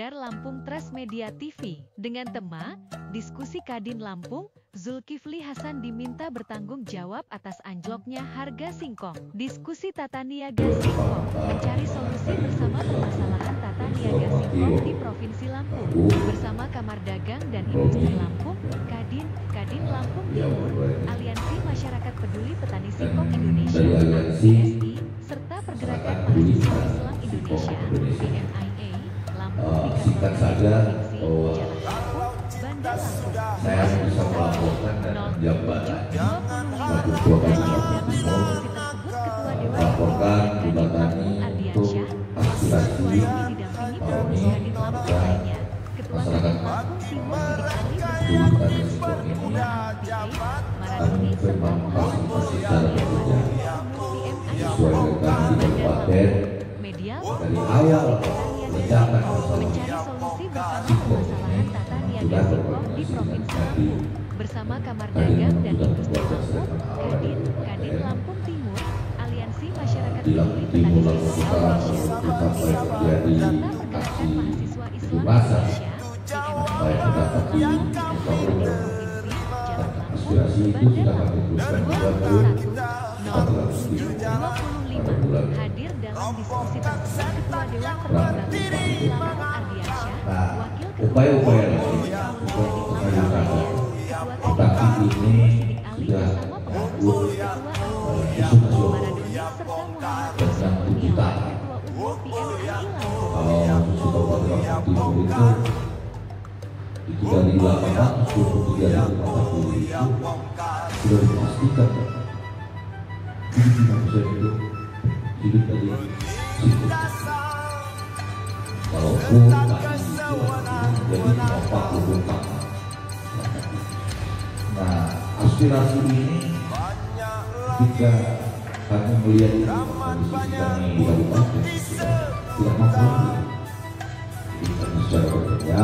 Radar Lampung Transmedia TV dengan tema Diskusi Kadin Lampung, Zulkifli Hasan diminta bertanggung jawab atas anjloknya harga singkong. Diskusi tata niaga singkong, mencari solusi bersama permasalahan tata niaga singkong di Provinsi Lampung. Bersama Kamar Dagang dan Industri Lampung, Kadin Lampung Timur, Aliansi Masyarakat Peduli Petani Singkong Indonesia (APSI), serta Pergerakan Mahasiswa Islam Indonesia (PMIA), Lampung singkat saja, saya bisa melaporkan dan menjabarkan melaporkan Bubatani untuk aspirasi masyarakat peduli petani singkong ini memang fasilitasi cara bekerja sesuai dengan di kabupaten dari awal ledakan masalah singkong sudah berkoordinasi dengan Kadin bersama Kamar Dagang dan Industri Lampung, Kadin Lampung Timur, Aliansi Masyarakat Peduli Petani Singkong Indonesia serta Pergerakan Mahasiswa Islam Indonesia baik pendapat di Provinsi aspirasi itu sudah kami teruskan juga ke hadir dalam diskusi tersebut Ketua Dewan Pertimbangan Provinsi Lampung Ardiansyah, Wakil upaya-upaya lain untuk mengayunkan tetapi ini sudah ikut isu nasional dan yang digital. Kalau susu kabupaten Timur itu dari 823.040 itu sudah dipastikan 75% itu hidup dari singkong. Walaupun jadi 44. Nah, aspirasi ini jika kami melihat kondisi kami di kabupaten sudah tidak mampu lagi. Jadi kami secara bekerja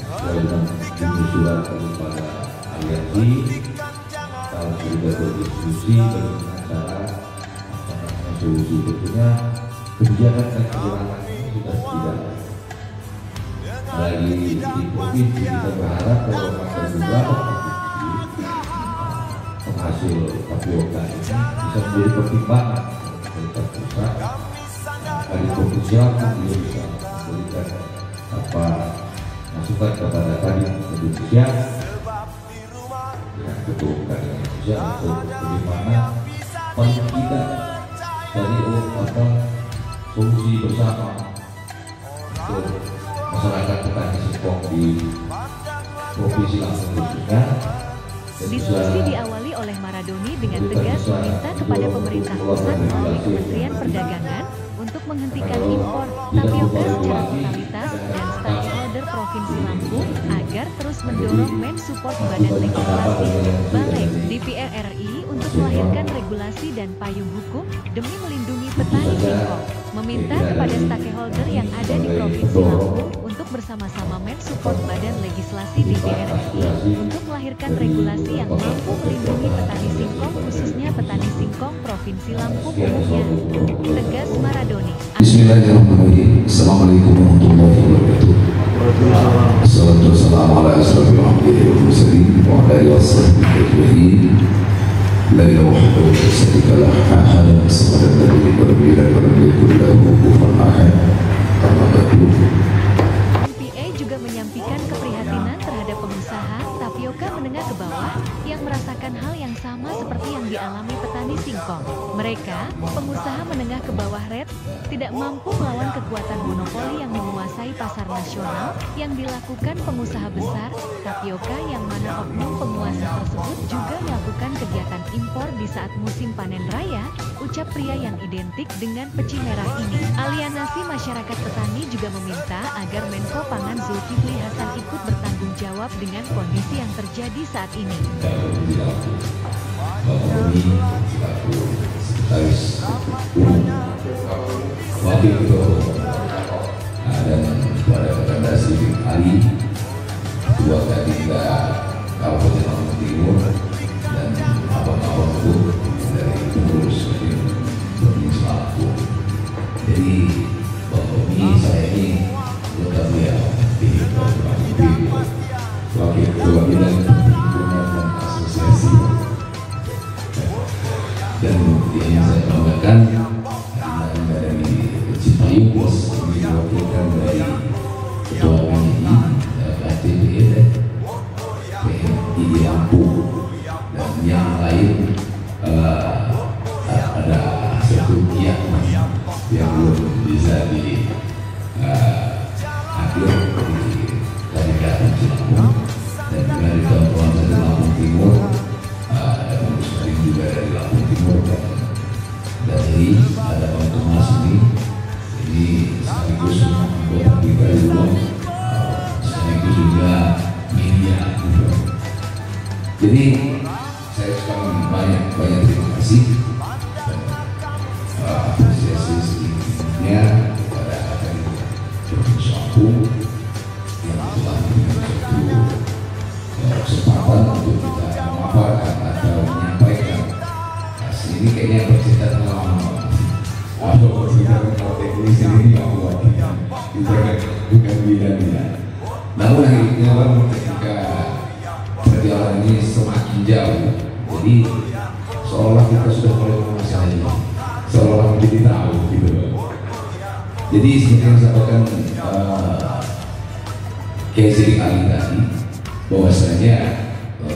sesuai dengan penyusulan kepada aliansi, kalau sudah berdiskusi bagaimana cara solusi tentunya kebijakan dan kekurangan ini sudah tidak lagi di provinsi. Kita berharap kalau masyarakat juga penghasil tapioka ini bisa menjadi pertimbangan pemerintah pusat dari provinsi Lampung juga bisa memberikan masukan kepada Kadin Indonesia dengan Ketua Kadin Indonesia untuk bagaimana paling tidak dari solusi bersama untuk masyarakat petani singkong di Provinsi Lampung khususnya. Diskusi diawali oleh Maradoni dengan tegas meminta kepada pemerintah pusat melalui Kementerian Perdagangan untuk menghentikan impor tapioka secara totalitas dan stakeholder Provinsi Lampung agar terus mendorong Mensupport Badan Legislasi Balik DPR RI untuk melahirkan regulasi dan payung hukum demi melindungi petani singkong. Meminta kepada stakeholder yang ada di Provinsi Lampung untuk bersama-sama Mensupport Badan Legislasi DPR RI untuk melahirkan regulasi yang mampu melindungi petani singkong khususnya petani singkong Provinsi Lampung umumnya. Tegas Maradoni. Bismillahirrahmanirrahim. Assalamualaikum warahmatullahi wabarakatuh. Assalamualaikum warahmatullahi wabarakatuh. Wa ala alihi washabbihi ajma'in. La ilaha illallah wa la MPA juga menyampaikan keprihatinan terhadap pengusaha tapioka menengah ke bawah yang merasakan hal yang sama seperti yang dialami petani singkong. Mereka, pengusaha menengah ke bawah red, tidak mampu melawan kekuatan monopoli yang menguasai pasar nasional yang dilakukan pengusaha besar tapioka yang mana oknum penguasa tersebut juga melakukan kegiatan impor di saat musim panen raya, ucap pria yang identik dengan peci merah ini. Aliansi Masyarakat Petani juga meminta agar Menko Pangan Zulkifli Hasan ikut bertanggung jawab dengan kondisi yang terjadi saat ini. Wakil Ketua dan pada rekomendasi Ali Ketua Kadin Kabupaten Lampung Timur dan abang-abang itu dari pengurus Provinsi Lampung. Jadi Bang Tommy, saya ini Timur, ada pengurus lain juga dari Lampung Timur dan dari ada Bang Thomas ini sekaligus anggota kita juga, sekaligus juga media. Jadi saya ucapkan banyak terima kasih dan apresiasi sedikitnya kepada Provinsi Lampung yang telah memberikan satu kesempatan untuk kita memaparkan atau menyampaikan hasil ini. Kayaknya bercerita tentang atau bercerita tentang teknis ini bukan bidangnya. Namun akhirnya ketika perjalanan ini semakin jauh, jadi seolah kita sudah mulai menguasai, seolah menjadi tahu gitu. Jadi seperti yang saya sampaikan Kiai Ali tadi, bahwasanya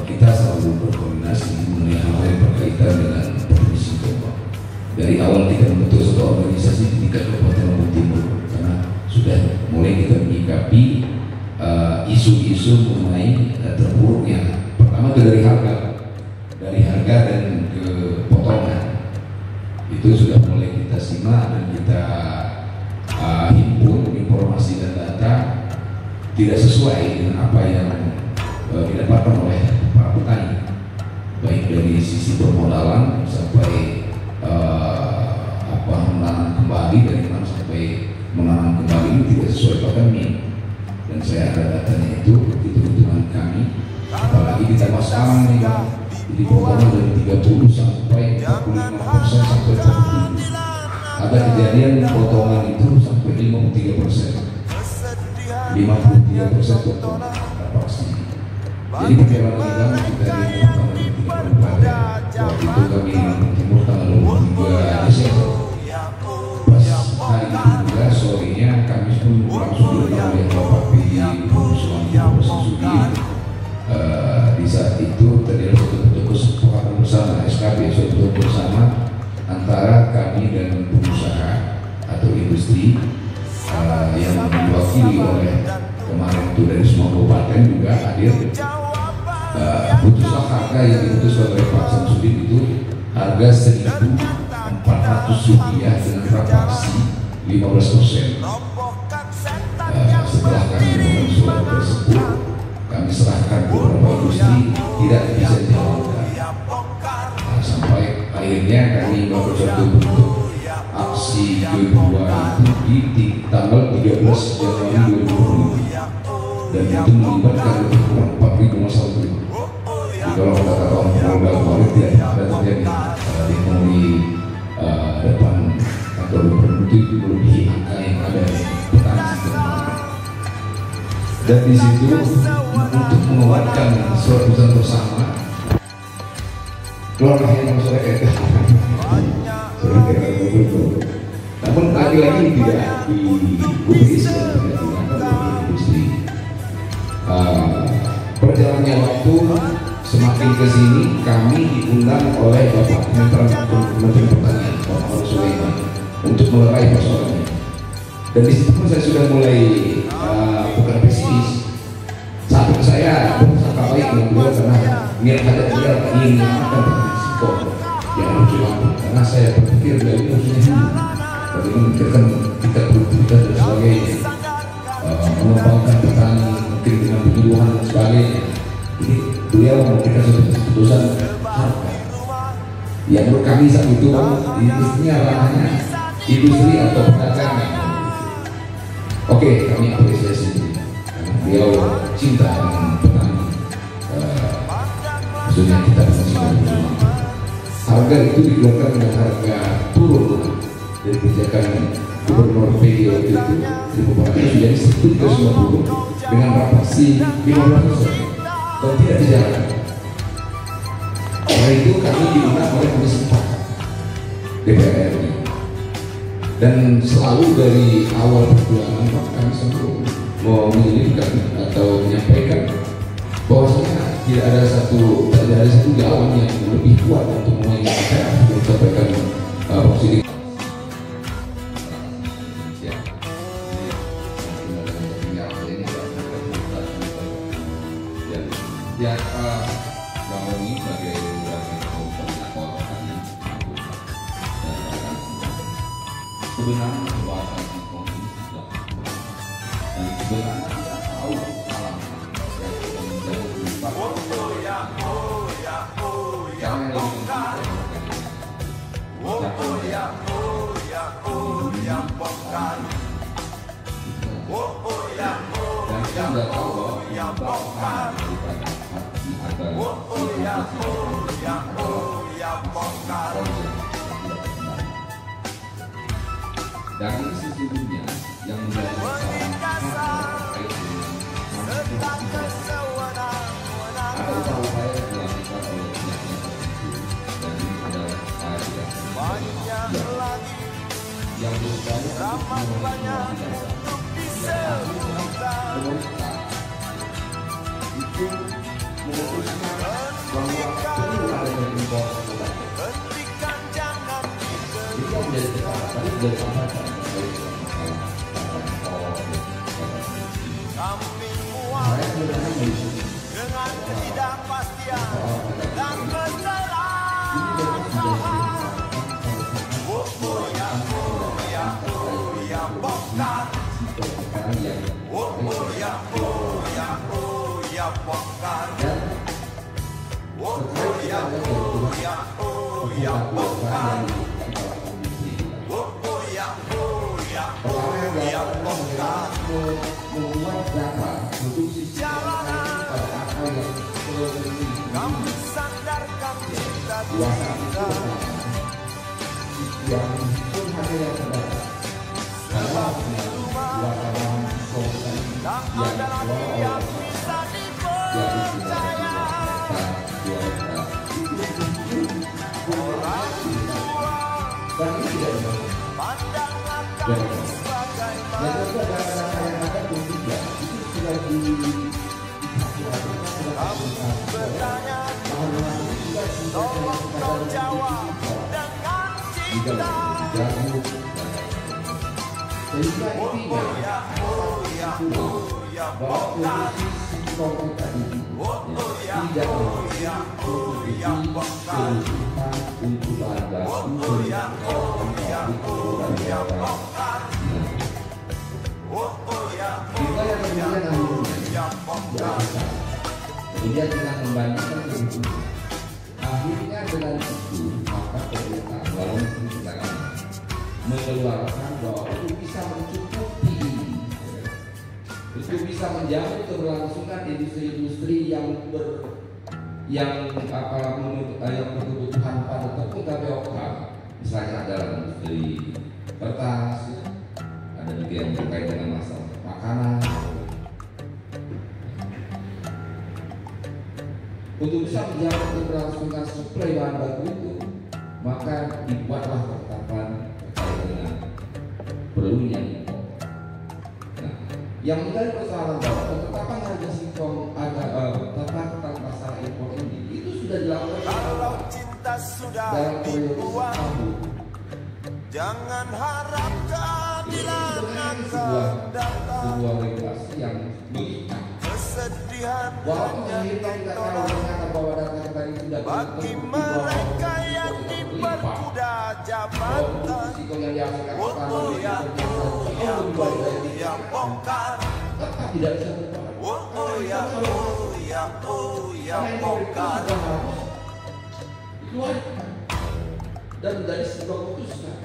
kita selalu berkoordinasi mengenai hal yang berkaitan dengan Provinsi Jombang. Dari awal kita membentuk suatu organisasi di tingkat Kabupaten Lampung Timur, karena sudah mulai kita menyikapi isu-isu mengenai terpuruknya. Pertama itu dari harga dan kepotongan. Itu sudah mulai kita simak dan kita himpun informasi dan data tidak sesuai dengan apa yang didapatkan oleh para petani, baik dari sisi permodalan sampai menanam kembali, dari mana sampai menanam kembali itu tidak sesuai pakan min. Dan saya ada datanya itu hitungan kami, apalagi ditambah sekarang nih Bang, jadi potongan dari 30 sampai 45% sampai 40%. Ada kejadian potongan itu sampai 53%, 53% potongan pasti. Jadi perjalanan kita dari tanggal 3 waktu itu kami Timur tanggal 23 Desember. Pas hari itu juga sorenya kami pun langsung diundang oleh Bapak Suami Sudi. Di saat itu terjadi suatu kesepakatan bersama SKB, suatu bersama antara kami dan pengusaha atau industri yang diwakili oleh kemarin itu dari semua kabupaten juga hadir. Putuslah harga yang diputus oleh Pak Samsudin itu harga Rp1.400 dengan fraksi 15%. Setelah kami membangun surat tersebut, kami serahkan beberapa industri tidak bisa dijalankan. Sampai akhirnya kami melakukan suatu bentuk aksi kedua itu di tanggal 13 Januari 2020, dan itu melibatkan lebih kurang 4.000 masyarakat. Kalau kata orang Polda kemarin tidak ada terjadi demo di depan kantor gubernur itu melebihi angka yang ada di petani. Dan di situ untuk menguatkan surat keputusan bersama keluarlah yang masyarakat. Namun lagi-lagi tidak digubris dan tidak dilakukan oleh industri. Perjalannya waktu semakin ke sini, kami diundang oleh Bapak Menteri Pertanian, Bapak Sulaiman, untuk melerai persoalannya. Dan di situ pun saya sudah mulai bukan pesimis. Saat itu saya bersangka baik dengan beliau karena niat hati beliau ingin melakukan risiko yang harus dilakukan. Karena saya berpikir beliau ini harusnya bagaimana memikirkan tingkat produktivitas dan sebagainya, mengembangkan petani mungkin dengan penyuluhan dan sebagainya. Jadi beliau memberikan suatu keputusan harga yang menurut kami saat itu industrinya ranahnya industri atau perdagangan. Oke, kami apresiasi karena beliau cinta dengan petani, maksudnya kita masih harga itu dikeluarkan dengan harga turun dari kebijakan Gubernur PG waktu itu di beberapa menjadi 1.350 dengan rapasi 15% dan tidak dijalankan. Oleh itu kami diundang oleh Komisi 4 DPR RI, dan selalu dari awal perjuangan kami selalu menyelipkan atau menyampaikan bahwasanya tidak ada satu jalan yang lebih kuat untuk menyampaikan prosedur. Ya, Doni sebagai koordinator tadi sebenarnya pembahasan singkong ini sudah dan sebenarnya kita tahu alam yang sudah menjadi tempat yang lebih dan kita sudah tahu bahwa dan ini sesungguhnya yang menjadi ada upaya yang dilakukan oleh pihak tertentu dan ini adalah upaya yang berupaya itu memutuskan bahwa perlu adanya impor itu yang menjadi kesalahan tadi sudah disampaikan saya sebenarnya melihat dengan ketidakpastian dan kesalahan membuat data produksi kami sandarkan kita yang pun hanya yang terbatas dalam wartawan yang bisa dipercaya orang tua dan ini tidak pandanglah kami sebagai kami bertanya, tolong kau jawab dengan cinta. Kemudian kita membandingkan keuntungan. Akhirnya dengan itu maka pemerintah walaupun kita mengeluarkan bahwa itu bisa mencukupi ini, itu bisa menjamin keberlangsungan industri-industri yang berkebutuhan pada tepung tapioka, misalnya adalah industri kertas, ada juga yang terkait dengan masalah makanan. Untuk bisa menjamin keberlangsungan suplai bahan baku itu, maka dibuatlah ketetapan terkait dengan perlunya impor. Nah, yang menjadi persoalan bahwa ketetapan harga singkong ketetapan tentang masalah impor ini itu sudah dilakukan kalau cinta sudah dalam periode setahun. Jangan harap keadilan akan datang. Sebuah regulasi yang mengikat. Kesedihan Walaupun akhirnya kita tahu ternyata bahwa data tadi sudah bagi mereka yang dipermuda jabatan. Yang bongkar tetap tidak bisa bertahan. Yang bongkar Dikeluarkan dan dari sebuah keputusan,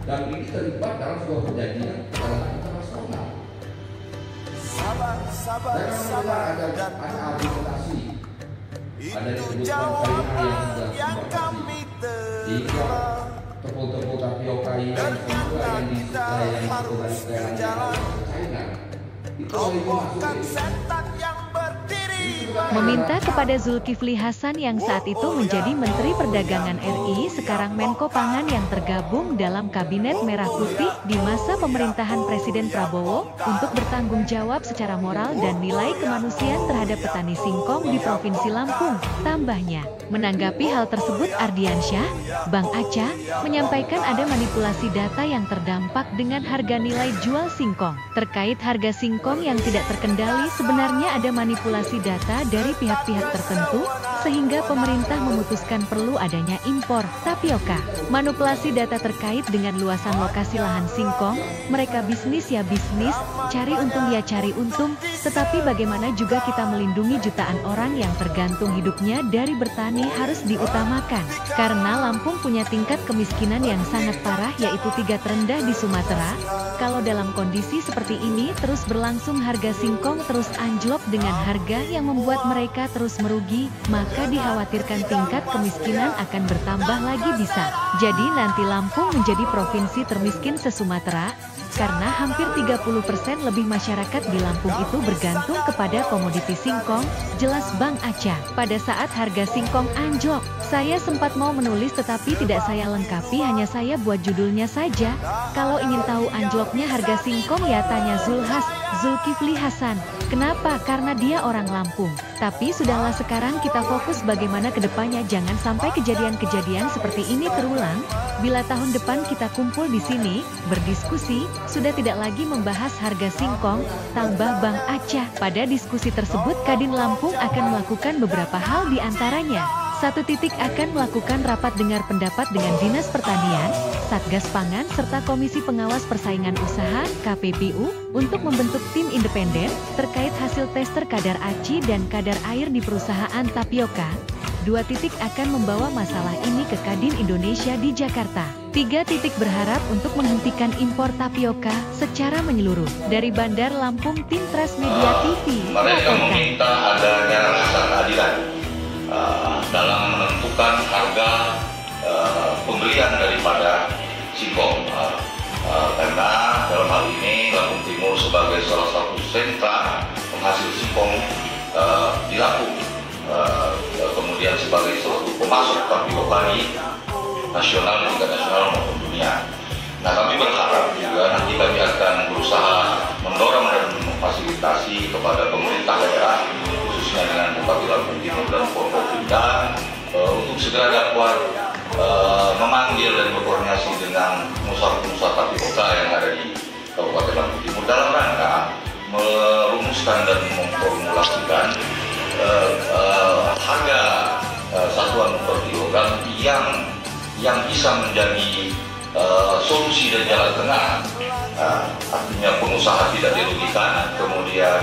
dan ini terlibat dalam sebuah perjanjian internasional. Sabar ada argumentasi, itu jawaban yang kami terima. Tepung-tepung tapioka yang harus berjalan. Robohkan setan yang berdiri. Meminta kepada Zulkifli Hasan yang saat itu menjadi Menteri Perdagangan RI, sekarang Menko Pangan yang tergabung dalam Kabinet Merah Putih di masa pemerintahan Presiden Prabowo, untuk bertanggung jawab secara moral dan nilai kemanusiaan terhadap petani singkong di Provinsi Lampung. Tambahnya, menanggapi hal tersebut Ardiansyah, Bang Aca, menyampaikan ada manipulasi data yang terdampak dengan harga nilai jual singkong. Terkait harga singkong yang tidak terkendali, sebenarnya ada manipulasi data dari pihak-pihak tertentu, sehingga pemerintah memutuskan perlu adanya impor tapioka. Manipulasi data terkait dengan luasan lokasi lahan singkong, mereka bisnis ya bisnis, cari untung ya cari untung, tetapi bagaimana juga kita melindungi jutaan orang yang tergantung hidupnya dari bertani harus diutamakan. Karena Lampung punya tingkat kemiskinan yang sangat parah yaitu 3 terendah di Sumatera. Kalau dalam kondisi seperti ini terus berlangsung harga singkong terus anjlok dengan harga yang membuat mereka terus merugi, maka dikhawatirkan tingkat kemiskinan akan bertambah lagi bisa. Jadi nanti Lampung menjadi provinsi termiskin se-Sumatera, karena hampir 30% lebih masyarakat di Lampung itu bergantung kepada komoditi singkong, jelas Bang Aca. Pada saat harga singkong anjlok, saya sempat mau menulis tetapi tidak saya lengkapi, hanya saya buat judulnya saja. Kalau ingin tahu anjloknya harga singkong ya tanya Zulkifli Hasan. Kenapa? Karena dia orang Lampung. Tapi sudahlah, sekarang kita fokus bagaimana kedepannya, jangan sampai kejadian-kejadian seperti ini terulang. Bila tahun depan kita kumpul di sini, berdiskusi, sudah tidak lagi membahas harga singkong, tambah Bang Aca. Pada diskusi tersebut Kadin Lampung akan melakukan beberapa hal diantaranya. 1. Akan melakukan rapat dengar pendapat dengan Dinas Pertanian, Satgas Pangan, serta Komisi Pengawas Persaingan Usaha (KPPU) untuk membentuk tim independen terkait hasil tester kadar aci dan kadar air di perusahaan tapioka. 2. Akan membawa masalah ini ke Kadin Indonesia di Jakarta. 3. Berharap untuk menghentikan impor tapioka secara menyeluruh. Dari Bandar Lampung, tim Transmedia TV mereka melaporkan. meminta adanya rasa keadilan dalam menentukan harga pembelian daripada singkong, karena dalam hal ini Lampung Timur sebagai salah satu sentra penghasil singkong di Lampung, kemudian sebagai salah satu pemasok tapioka nasional dan tingkat nasional maupun dunia. Nah, kami berharap juga nanti kami akan berusaha mendorong dan memfasilitasi kepada pemerintah daerah, khususnya dengan Bupati Lampung Timur dan Forkopimda, untuk segera dapat memanggil dan berkoordinasi dengan pengusaha-pengusaha tapioka yang ada di Kabupaten Lampung Timur dalam rangka merumuskan dan memformulasikan harga satuan per kilogram yang bisa menjadi solusi dan jalan tengah, artinya pengusaha tidak dirugikan, kemudian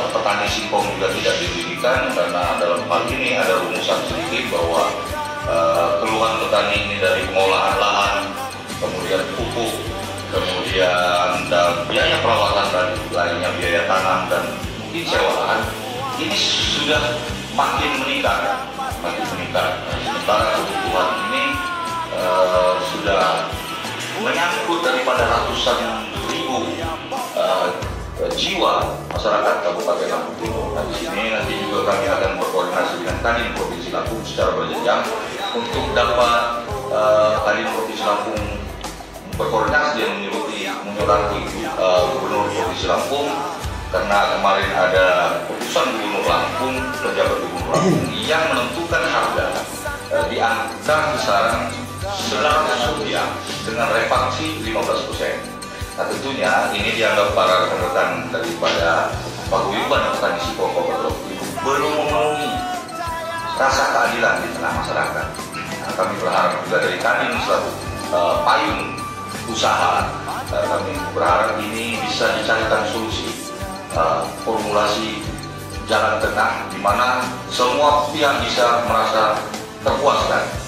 petani singkong juga tidak dirugikan, karena dalam hal ini ada rumusan sedikit bahwa keluhan petani ini dari pengolahan lahan, kemudian pupuk, kemudian dan biaya perawatan dan lainnya, biaya tanam dan mungkin sewa lahan, ini sudah makin meningkat. Sementara kebutuhan ini sudah menyangkut daripada ratusan ribu jiwa masyarakat Kabupaten Lampung Timur. Nah, di sini nanti juga kami akan berkoordinasi dengan Kadin Provinsi Lampung secara berjenjang untuk dapat Kadin Provinsi Lampung berkoordinasi dan menyurati Gubernur Provinsi Lampung, karena kemarin ada keputusan Gubernur Lampung, pejabat Gubernur Lampung yang menentukan harga di angka kisaran Rp900 dengan refaksi 15%. Nah, tentunya ini dianggap para rekan-rekan daripada paguyuban petani singkong Kabupaten Lampung itu belum memenuhi rasa keadilan di tengah masyarakat. Nah, kami berharap juga dari Kadin selaku payung usaha, kami berharap ini bisa dicarikan solusi, formulasi jalan tengah di mana semua pihak bisa merasa terpuaskan.